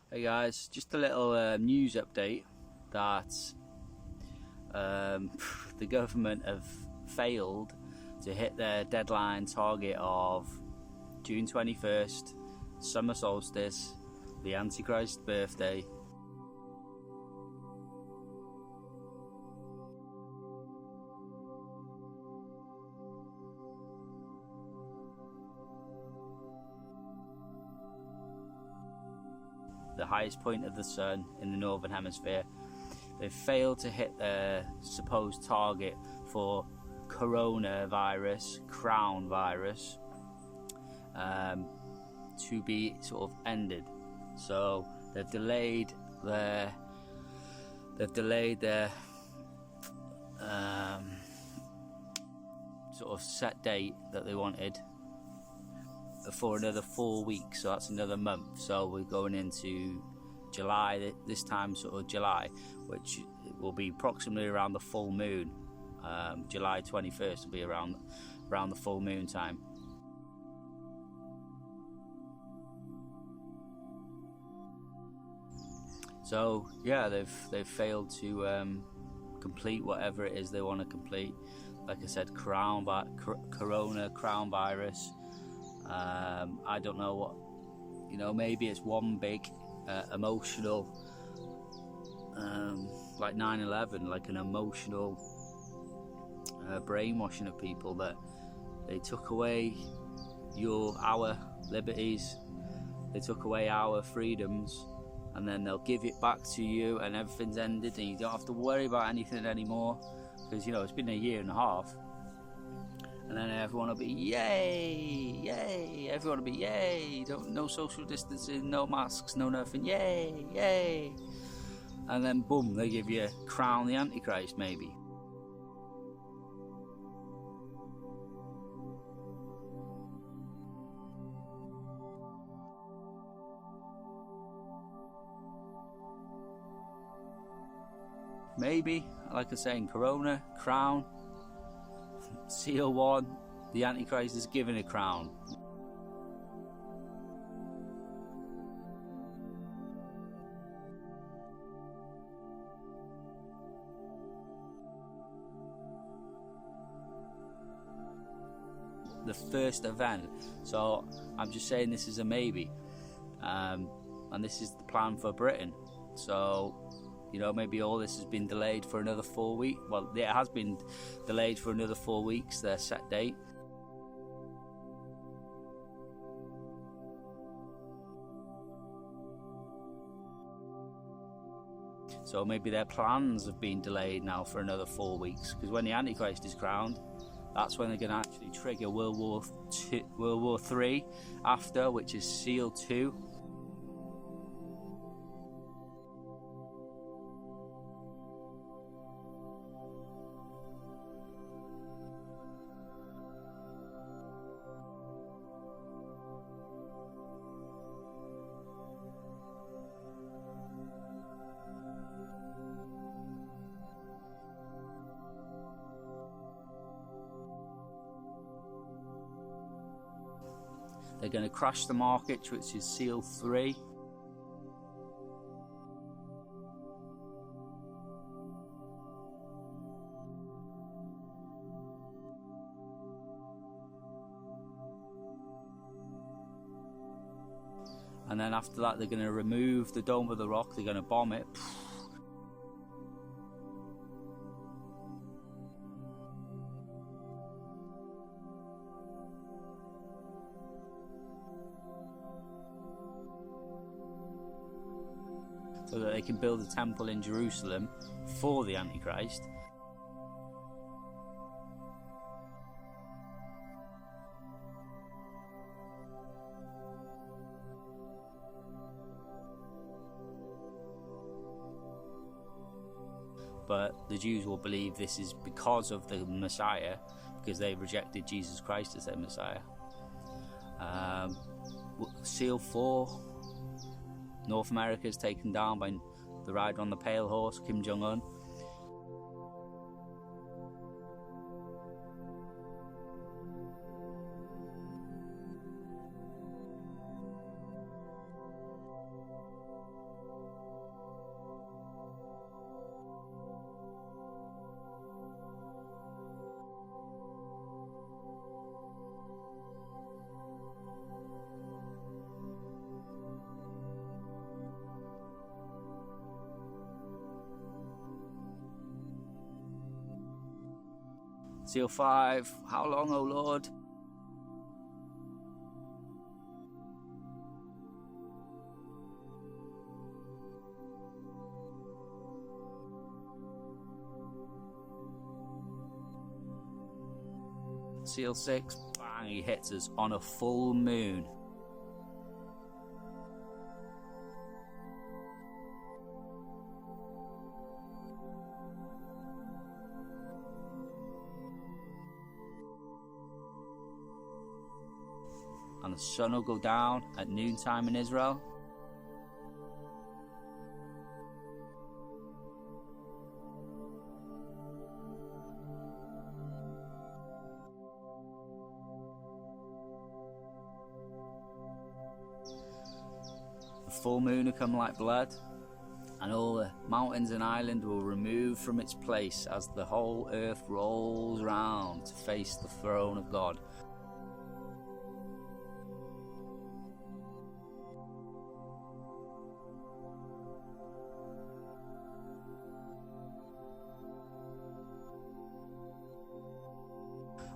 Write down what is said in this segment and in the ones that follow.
Hey guys, just a little news update that the government have failed to hit their deadline target of June 21st, Summer Solstice, the Antichrist birthday. The highest point of the sun in the Northern Hemisphere. They've failed to hit their supposed target for coronavirus, crown virus, to be sort of ended. So they've delayed their sort of set date that they wanted for another 4 weeks, so that's another month. So we're going into July, this time sort of July, which will be approximately around the full moon. July 21st will be around the full moon time. So yeah, they've failed to complete whatever it is they want to complete. Like I said, corona crown virus. I don't know what, maybe it's one big emotional, like 9/11, like an emotional brainwashing of people, that they took away our liberties, they took away our freedoms, and then they'll give it back to you and everything's ended and you don't have to worry about anything anymore, because it's been a year and a half. And then everyone will be yay, yay, everyone will be yay, no social distancing, no masks, no nothing, yay, yay. And then boom, they give you crown the Antichrist maybe. Maybe, like I was saying, corona, crown, seal one, the Antichrist is given a crown. The first event. So I'm just saying this is a maybe, and this is the plan for Britain. So maybe all this has been delayed for another 4 weeks. Well, it has been delayed for another 4 weeks, their set date. So maybe their plans have been delayed now for another 4 weeks, because when the Antichrist is crowned, that's when they're going to actually trigger World War III after, which is Seal 2. They're going to crash the market, which is Seal 3. And then after that, they're going to remove the Dome of the Rock, they're going to bomb it. So that they can build a temple in Jerusalem for the Antichrist. But the Jews will believe this is because of the Messiah, because they rejected Jesus Christ as their Messiah. Seal 4. North America is taken down by the rider on the pale horse, Kim Jong-un. Seal 5, how long, O Lord? Seal 6, bang, he hits us on a full moon. And the sun will go down at noontime in Israel. The full moon will come like blood, and all the mountains and island will remove from its place as the whole earth rolls round to face the throne of God.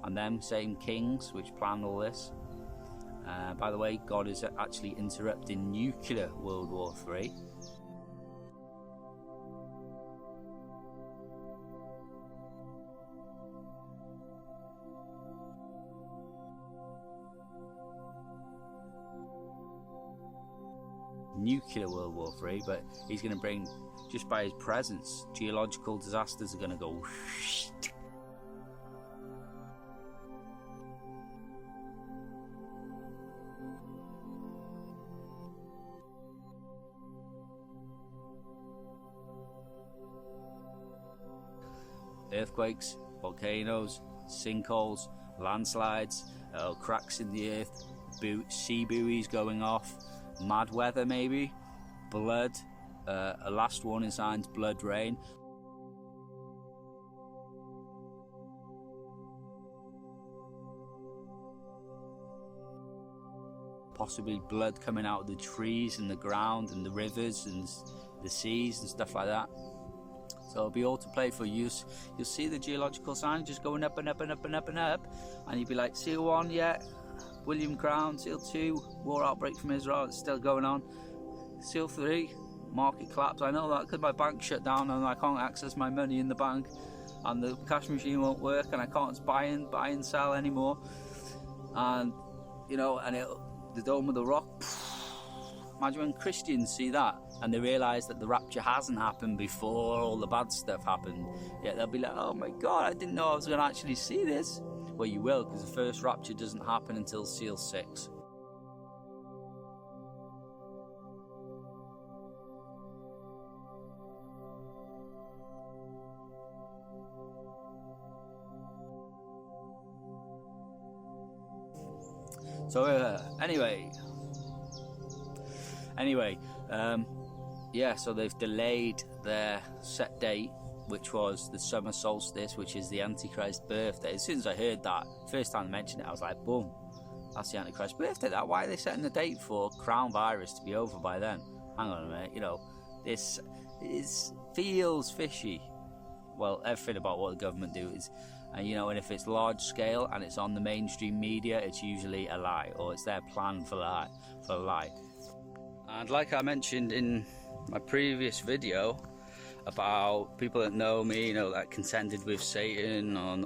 And them same kings which planned all this. By the way, God is actually interrupting nuclear World War III. Nuclear World War III, but he's going to bring, just by his presence, geological disasters are going to go whoosh. Earthquakes, volcanoes, sinkholes, landslides, cracks in the earth, sea buoys going off, mad weather maybe, blood, a last warning signs, blood rain. Possibly blood coming out of the trees and the ground and the rivers and the seas and stuff like that. So it'll be all to play for you. You'll see the geological signs just going up and up and up and up and up, and you'll be like, Seal 1, yeah, William Crown. Seal 2, war outbreak from Israel, it's still going on. Seal 3, market collapse. I know that because my bank shut down and I can't access my money in the bank, and the cash machine won't work, and I can't buy and sell anymore. And you know, and the Dome of the Rock. Imagine when Christians see that and they realise that the rapture hasn't happened before all the bad stuff happened. Yeah, they'll be like, oh my God, I didn't know I was going to actually see this. Well, you will, because the first rapture doesn't happen until Seal 6. So yeah, so they've delayed their set date, which was the Summer Solstice, which is the Antichrist birthday. As soon as I heard that, first time I mentioned it, I was like, boom, that's the Antichrist birthday. Why are they setting the date for crown virus to be over by then? Hang on a minute, you know, this feels fishy. Well, everything about what the government do is, and you know, and if it's large scale and it's on the mainstream media, it's usually a lie, or it's their plan for a lie. And like I mentioned in my previous video about people that know me, you know, that contended with Satan on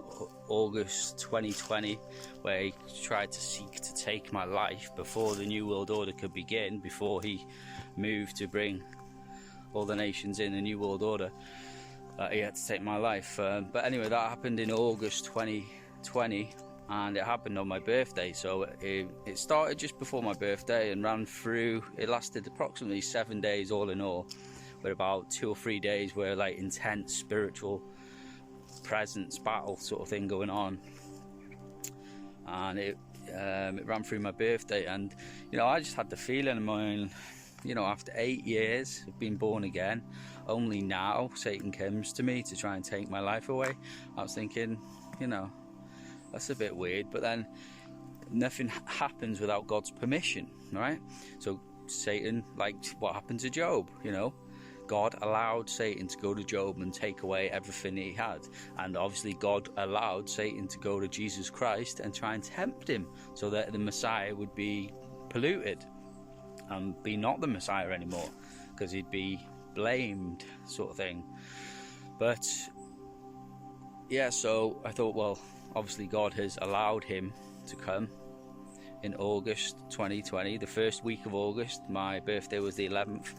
August 2020, where he tried to seek to take my life before the New World Order could begin, before he moved to bring all the nations in the New World Order. He had to take my life. But anyway, that happened in August 2020, and it happened on my birthday. So it started just before my birthday and ran through. It lasted approximately 7 days all in all, with about 2 or 3 days where like intense spiritual presence battle sort of thing going on. And it ran through my birthday, and you know, I just had the feeling in my, you know, after 8 years of being born again, only now Satan comes to me to try and take my life away. I was thinking, you know, that's a bit weird, but then nothing happens without God's permission, right? So Satan, like what happened to Job, you know, God allowed Satan to go to Job and take away everything he had. And obviously God allowed Satan to go to Jesus Christ and try and tempt him so that the Messiah would be polluted and be not the Messiah anymore, because he'd be blamed, sort of thing. But yeah, so I thought, well, obviously God has allowed him to come in August 2020, the first week of August. My birthday was the 11th.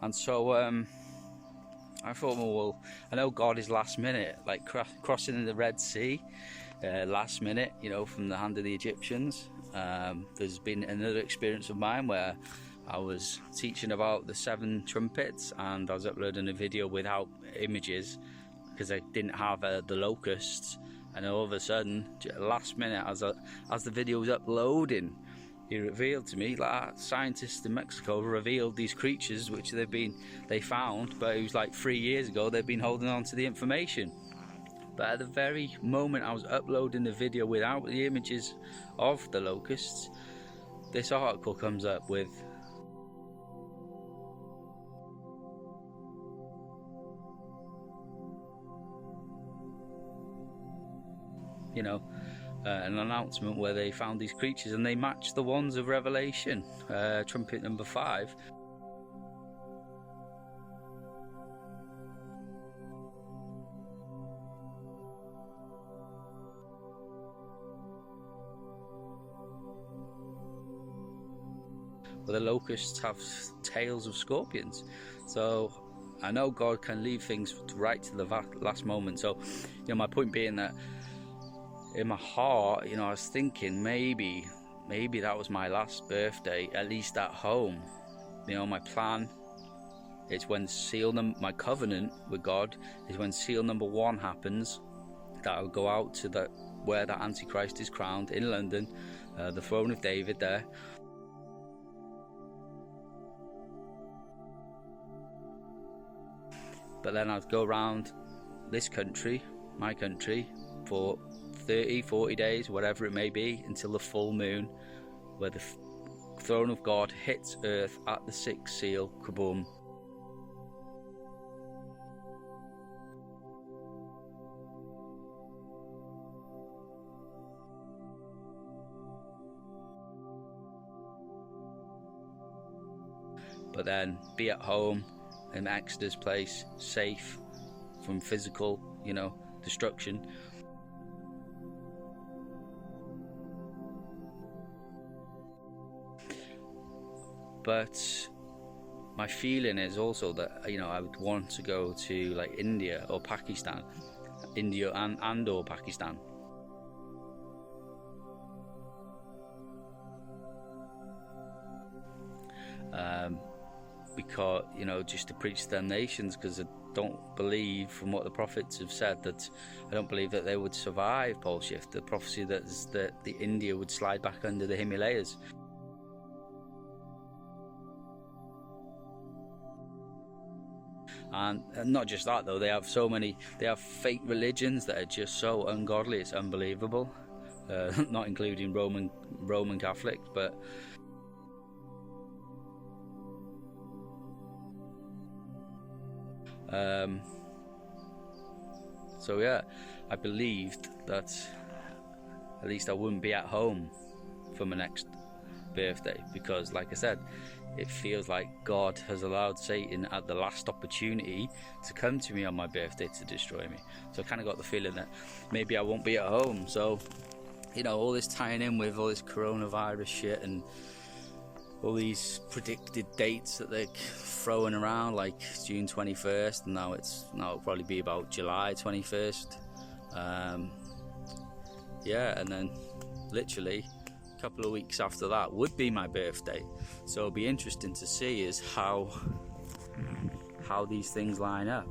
And so I thought, well, I know God is last minute, like crossing the Red Sea, last minute, from the hand of the Egyptians. There's been another experience of mine where I was teaching about the 7 trumpets, and I was uploading a video without images because I didn't have the locusts, and all of a sudden, last minute, as the video was uploading, he revealed to me, like, scientists in Mexico revealed these creatures which they found, but it was like 3 years ago. They've been holding on to the information. But at the very moment I was uploading the video without the images of the locusts, this article comes up with an announcement where they found these creatures, and they match the ones of Revelation, trumpet number 5. Well, the locusts have tails of scorpions, so I know God can leave things right to the last moment. So, my point being that in my heart, I was thinking maybe that was my last birthday, at least at home. My plan is when my covenant with God is when seal number 1 happens, that I'll go out to where that Antichrist is crowned in London, the throne of David there. But then I'd go around this country, my country, for 30, 40 days, whatever it may be, until the full moon, where the throne of God hits earth at the 6th seal, kaboom. But then be at home in Exeter's place, safe from physical, destruction. But my feeling is also that, I would want to go to like India or Pakistan, and or Pakistan. Because, just to preach to them nations, because I don't believe, from what the prophets have said, I don't believe that they would survive pole shift. The prophecy that the India would slide back under the Himalayas. And not just that though, they have fake religions that are just so ungodly, it's unbelievable. Not including Roman Catholics, but so yeah, I believed that at least I wouldn't be at home for my next birthday, because like I said, it feels like God has allowed Satan at the last opportunity to come to me on my birthday to destroy me. So I kind of got the feeling that maybe I won't be at home. So, all this tying in with all this coronavirus shit and all these predicted dates that they're throwing around, like June 21st, and now it'll probably be about July 21st. And then literally a couple of weeks after that would be my birthday. So it'll be interesting to see is how these things line up,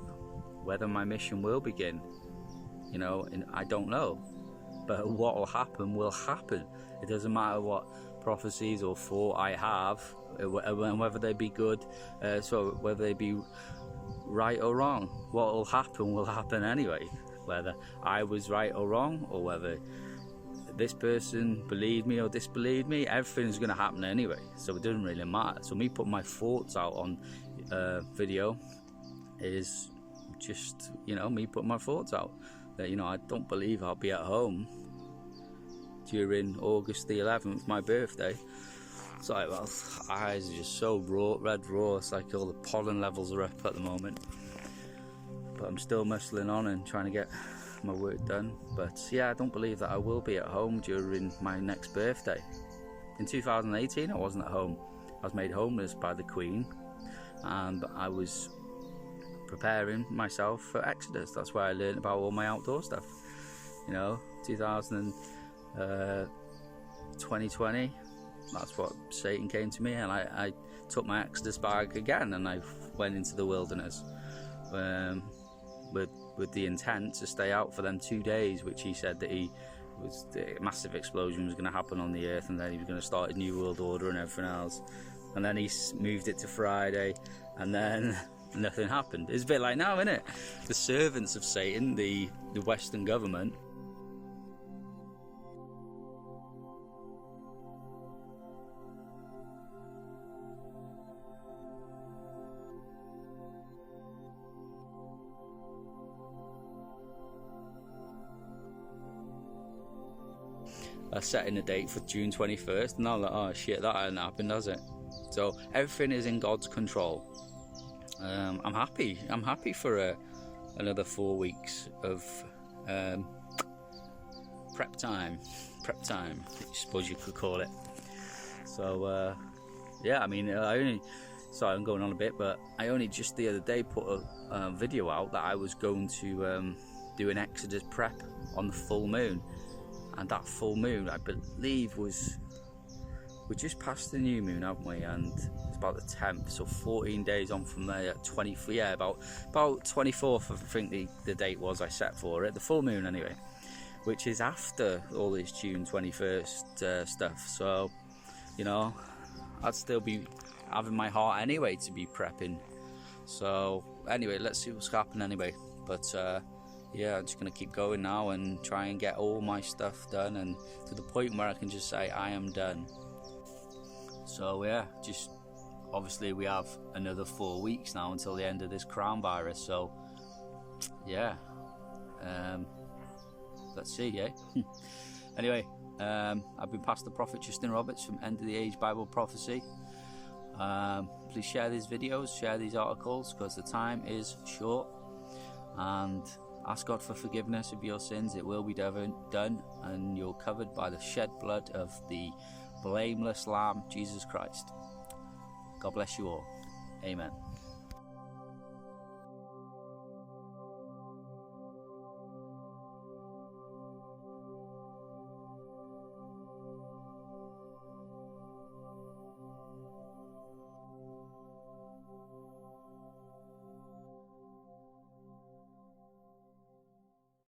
whether my mission will begin, and I don't know, but what will happen. It doesn't matter what prophecies or thought I have, and whether they be good, whether they be right or wrong, what will happen anyway, whether I was right or wrong, or whether this person believed me or disbelieved me, everything's going to happen anyway, so it doesn't really matter. So me putting my thoughts out on video is just, you know, me putting my thoughts out that, you know, I don't believe I'll be at home during August the 11th, my birthday. It's like, well, eyes are just so red raw. It's like all the pollen levels are up at the moment, but I'm still muscling on and trying to get my work done. But yeah, I don't believe that I will be at home during my next birthday. In 2018 I wasn't at home. I was made homeless by the Queen, and I was preparing myself for Exodus. That's where I learned about all my outdoor stuff. You know, 2020, that's what Satan came to me, and I took my Exodus bag again and I went into the wilderness with the intent to stay out for them 2 days, which he said that the massive explosion was going to happen on the earth, and then he was going to start a new world order and everything else. And then he moved it to Friday, and then nothing happened. It's a bit like now, isn't it? The servants of Satan, the Western government, setting a date for June 21st, and I'm like, oh shit, that hasn't happened, has it? So everything is in God's control. I'm happy for another 4 weeks of prep time, I suppose you could call it. So yeah, I mean, sorry, I'm going on a bit, but I only just the other day put a video out that I was going to do an Exodus prep on the full moon. And that full moon, I believe, we're just past the new moon, haven't we? And it's about the 10th, so 14 days on from there, about 24th, I think the date was I set for it, the full moon anyway, which is after all this June 21st stuff. So, you know, I'd still be having my heart anyway to be prepping. So anyway, let's see what's happening anyway. But yeah, I'm just going to keep going now and try and get all my stuff done, and to the point where I can just say I am done. So yeah, just obviously we have another 4 weeks now until the end of this coronavirus. So yeah, let's see, yeah. Anyway, I've been Pastor Prophet Justin Roberts from End of the Age Bible Prophecy. Please share these videos, share these articles, because the time is short, and ask God for forgiveness of your sins. It will be done, and you're covered by the shed blood of the blameless Lamb, Jesus Christ. God bless you all. Amen.